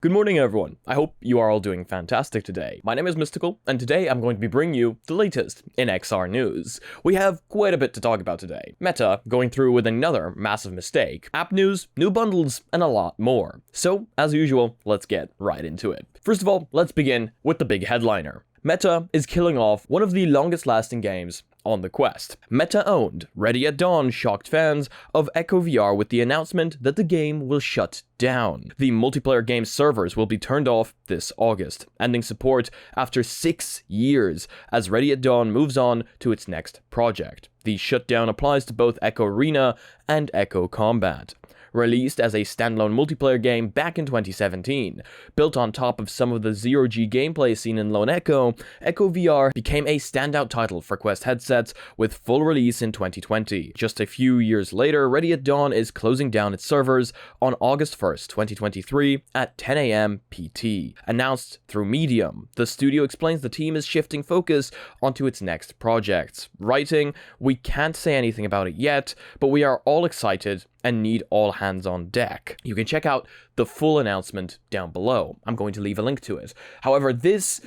Good morning, everyone. I hope you are all doing fantastic today. My name is Mysticle, and today I'm going to be bringing you the latest in XR news. We have quite a bit to talk about today. Meta going through with another massive mistake, app news, new bundles, and a lot more. So, as usual, let's get right into it. First of all, let's begin with the big headliner. Meta is killing off one of the longest lasting games on the Quest. Meta-owned Ready at Dawn shocked fans of Echo VR with the announcement that the game will shut down. The multiplayer game servers will be turned off this August, ending support after 6 years as Ready at Dawn moves on to its next project. The shutdown applies to both Echo Arena and Echo Combat. Released as a standalone multiplayer game back in 2017. Built on top of some of the zero-G gameplay seen in Lone Echo, Echo VR became a standout title for Quest headsets with full release in 2020. Just a few years later, Ready at Dawn is closing down its servers on August 1st, 2023 at 10 a.m. PT. Announced through Medium, the studio explains the team is shifting focus onto its next projects. Writing, "We can't say anything about it yet, but we are all excited and need all hands on deck." You can check out the full announcement down below. I'm going to leave a link to it. However,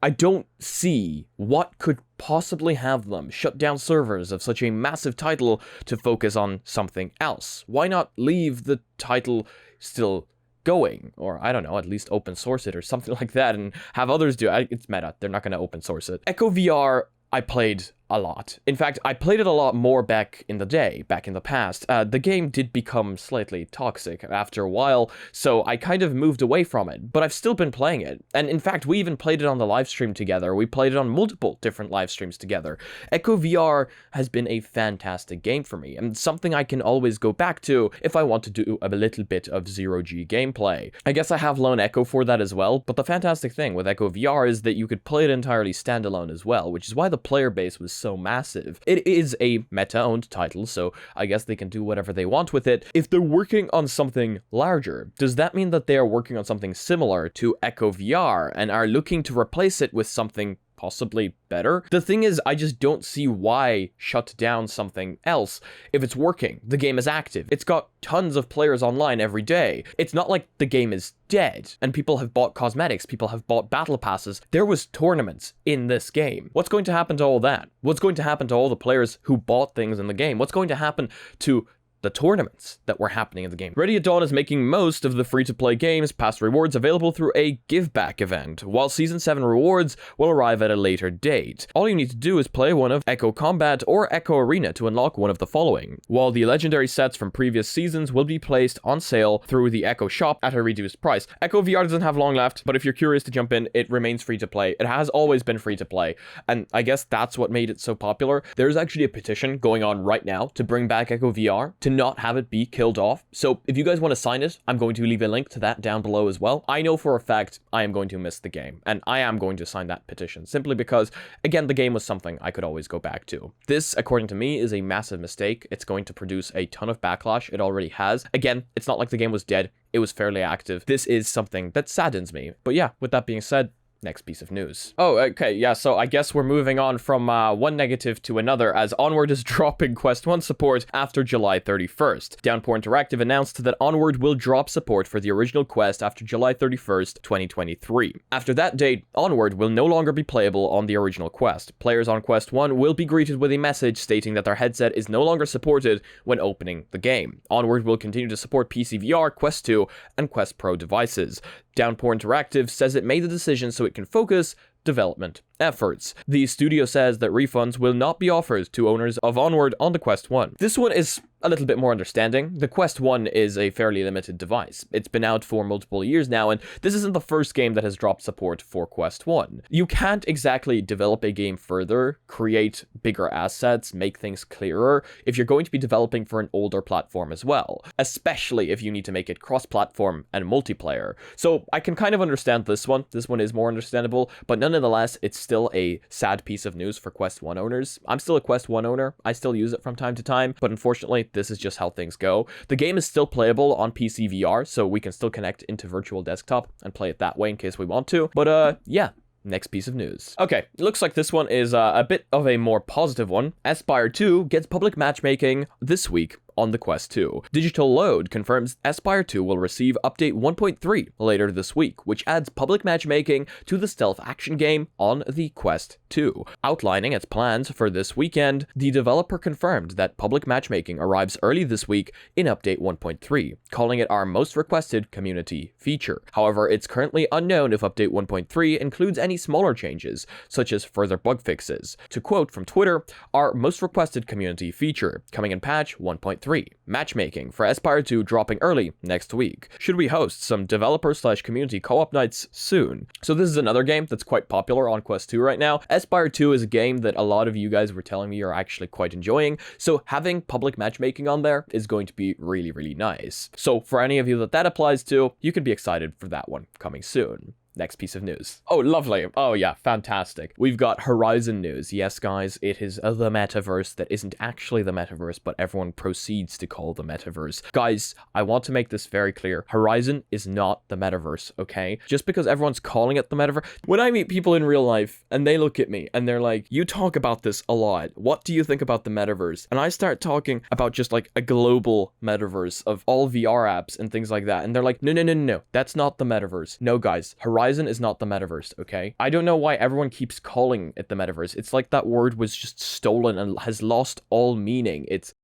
I don't see what could possibly have them shut down servers of such a massive title to focus on something else. Why not leave the title still going, or I don't know, at least open source it or something like that and have others do it? It's meta. They're not going to open source it. Echo VR, I played a lot. In fact, I played it a lot more back in the past. The game did become slightly toxic after a while, so I kind of moved away from it, but I've still been playing it. And in fact, we even played it on the live stream together. We played it on multiple different live streams together. Echo VR has been a fantastic game for me, and something I can always go back to if I want to do a little bit of zero-G gameplay. I guess I have Lone Echo for that as well, but the fantastic thing with Echo VR is that you could play it entirely standalone as well, which is why the player base was so massive. It is a Meta-owned title, so I guess they can do whatever they want with it. If they're working on something larger, does that mean that they are working on something similar to Echo VR and are looking to replace it with something possibly better? The thing is, I just don't see why shut down something else if it's working. The game is active. It's got tons of players online every day. It's not like the game is dead and people have bought cosmetics, people have bought battle passes. There was tournaments in this game. What's going to happen to all that? What's going to happen to all the players who bought things in the game? What's going to happen to the tournaments that were happening in the game? Ready at Dawn is making most of the free-to-play game's past rewards available through a give-back event, while Season 7 rewards will arrive at a later date. All you need to do is play one of Echo Combat or Echo Arena to unlock one of the following, while the legendary sets from previous seasons will be placed on sale through the Echo shop at a reduced price. Echo VR doesn't have long left, but if you're curious to jump in, it remains free-to-play. It has always been free-to-play, and I guess that's what made it so popular. There's actually a petition going on right now to bring back Echo VR, to not have it be killed off. So if you guys want to sign it, I'm going to leave a link to that down below as well. I know for a fact I am going to miss the game, and I am going to sign that petition simply because, again, the game was something I could always go back to. This, according to me, is a massive mistake. It's going to produce a ton of backlash. It already has. Again, it's not like the game was dead. It was fairly active. This is something that saddens me. But yeah, with that being said, next piece of news. Oh, okay, yeah, so I guess we're moving on from one negative to another as Onward is dropping Quest 1 support after July 31st. Downpour Interactive announced that Onward will drop support for the original Quest after July 31st, 2023. After that date, Onward will no longer be playable on the original Quest. Players on Quest 1 will be greeted with a message stating that their headset is no longer supported when opening the game. Onward will continue to support PC VR, Quest 2, and Quest Pro devices. Downpour Interactive says it made the decision so it can focus development efforts. The studio says that refunds will not be offered to owners of Onward on the Quest 1. This one is a little bit more understanding. The Quest 1 is a fairly limited device. It's been out for multiple years now, and this isn't the first game that has dropped support for Quest 1. You can't exactly develop a game further, create bigger assets, make things clearer, if you're going to be developing for an older platform as well, especially if you need to make it cross-platform and multiplayer. So I can kind of understand this one. This one is more understandable, but nonetheless, it's still a sad piece of news for Quest 1 owners. I'm still a Quest 1 owner. I still use it from time to time, but unfortunately, this is just how things go. The game is still playable on PC VR, so we can still connect into virtual desktop and play it that way in case we want to. But yeah, next piece of news. Okay, it looks like this one is a bit of a more positive one. Espire 2 gets public matchmaking this week on the Quest 2. Digital Load confirms Espire 2 will receive update 1.3 later this week, which adds public matchmaking to the stealth action game on the Quest 2. Outlining its plans for this weekend, the developer confirmed that public matchmaking arrives early this week in update 1.3, calling it our most requested community feature. However, it's currently unknown if update 1.3 includes any smaller changes, such as further bug fixes. To quote from Twitter, our most requested community feature, coming in patch 1.3. Matchmaking for Espire 2 dropping early next week. Should we host some developer/community co-op nights soon? So this is another game that's quite popular on Quest 2 right now. Espire 2 is a game that a lot of you guys were telling me you're actually quite enjoying, so having public matchmaking on there is going to be really, really nice. So for any of you that applies to, you can be excited for that one coming soon. Next piece of news. Oh, lovely. Oh, yeah, fantastic. We've got Horizon news. Yes, guys, it is the metaverse that isn't actually the metaverse, but everyone proceeds to call the metaverse. Guys, I want to make this very clear. Horizon is not the metaverse, okay? Just because everyone's calling it the metaverse. When I meet people in real life and they look at me and they're like, you talk about this a lot. What do you think about the metaverse? And I start talking about just like a global metaverse of all VR apps and things like that. And they're like, no, that's not the metaverse. No, guys, Horizon is not the metaverse, okay? I don't know why everyone keeps calling it the metaverse. It's like that word was just stolen and has lost all meaning. It's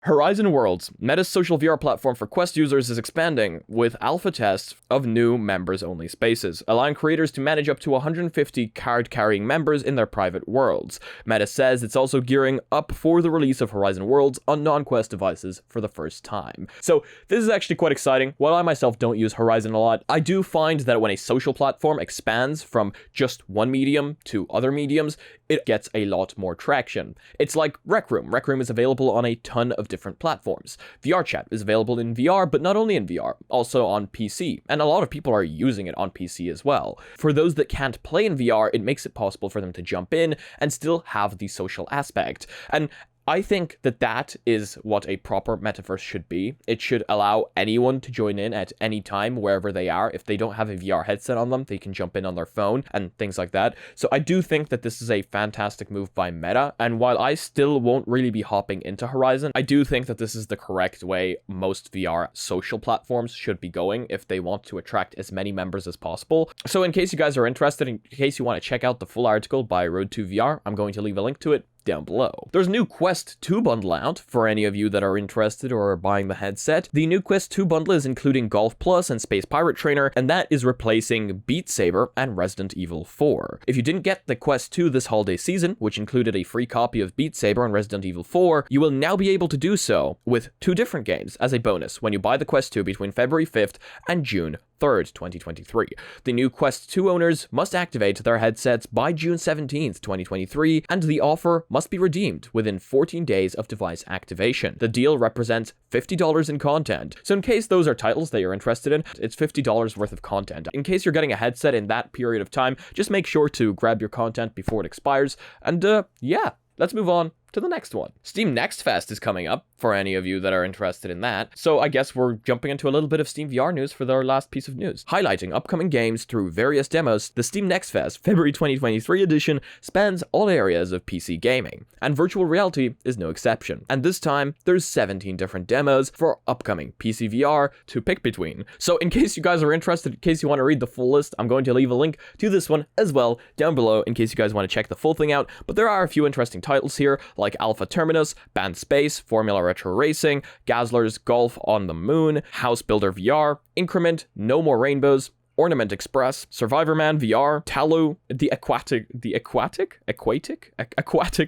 Horizon Worlds, Meta's social VR platform for Quest users, is expanding with alpha tests of new members-only spaces, allowing creators to manage up to 150 card-carrying members in their private worlds. Meta says it's also gearing up for the release of Horizon Worlds on non-Quest devices for the first time. So this is actually quite exciting. While I myself don't use Horizon a lot, I do find that when a social platform expands from just one medium to other mediums, it gets a lot more traction. It's like Rec Room. Rec Room is available on a ton of different platforms. VR Chat is available in VR, but not only in VR, also on PC, and a lot of people are using it on PC as well. For those that can't play in VR, it makes it possible for them to jump in and still have the social aspect. And I think that that is what a proper metaverse should be. It should allow anyone to join in at any time, wherever they are. If they don't have a VR headset on them, they can jump in on their phone and things like that. So I do think that this is a fantastic move by Meta. And while I still won't really be hopping into Horizon, I do think that this is the correct way most VR social platforms should be going if they want to attract as many members as possible. So in case you guys are interested, in case you want to check out the full article by Road to VR, I'm going to leave a link to it down below. There's a new Quest 2 bundle out for any of you that are interested or are buying the headset. The new Quest 2 bundle is including Golf Plus and Space Pirate Trainer, and that is replacing Beat Saber and Resident Evil 4. If you didn't get the Quest 2 this holiday season, which included a free copy of Beat Saber and Resident Evil 4, you will now be able to do so with 2 different games as a bonus when you buy the Quest 2 between February 5th and June 3rd, 2023. The new Quest 2 owners must activate their headsets by June 17th, 2023, and the offer must be redeemed within 14 days of device activation. The deal represents $50 in content. So in case those are titles that you're interested in, it's $50 worth of content. In case you're getting a headset in that period of time, just make sure to grab your content before it expires. And yeah, let's move on to the next one. Steam Next Fest is coming up for any of you that are interested in that. So I guess we're jumping into a little bit of Steam VR news for our last piece of news. Highlighting upcoming games through various demos, the Steam Next Fest February 2023 edition spans all areas of PC gaming, and virtual reality is no exception. And this time, there's 17 different demos for upcoming PC VR to pick between. So in case you guys are interested, in case you want to read the full list, I'm going to leave a link to this one as well down below in case you guys want to check the full thing out. But there are a few interesting titles here, like Alpha Terminus, Banned Space, Formula Retro Racing, Gazler's Golf on the Moon, House Builder VR, Increment, No More Rainbows, Ornament Express, Survivorman VR, Talu, the Aquatic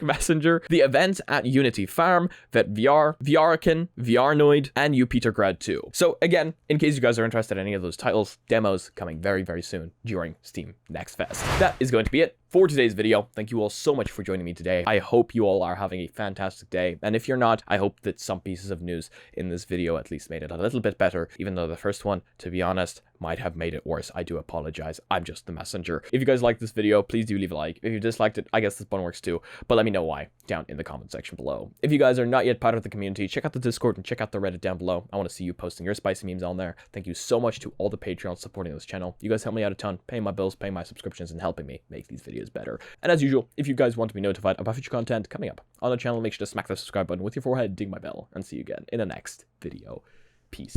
Messenger, the events at Unity Farm, Vet VR, VRakin, VRnoid, and Jupitergrad 2. So again, in case you guys are interested in any of those titles, demos coming very, very soon during Steam Next Fest. That is going to be it for today's video. Thank you all so much for joining me today. I hope you all are having a fantastic day. And if you're not, I hope that some pieces of news in this video at least made it a little bit better, even though the first one, to be honest, might have made it worse. I do apologize. I'm just the messenger. If you guys liked this video, please do leave a like. If you disliked it, I guess this button works too, but let me know why down in the comment section below. If you guys are not yet part of the community, check out the Discord and check out the Reddit down below. I want to see you posting your spicy memes on there. Thank you so much to all the Patreons supporting this channel. You guys help me out a ton, paying my bills, paying my subscriptions, and helping me make these videos. ideas better. And as usual, if you guys want to be notified about future content coming up on the channel, make sure to smack that subscribe button with your forehead, ding my bell, and see you again in the next video. Peace.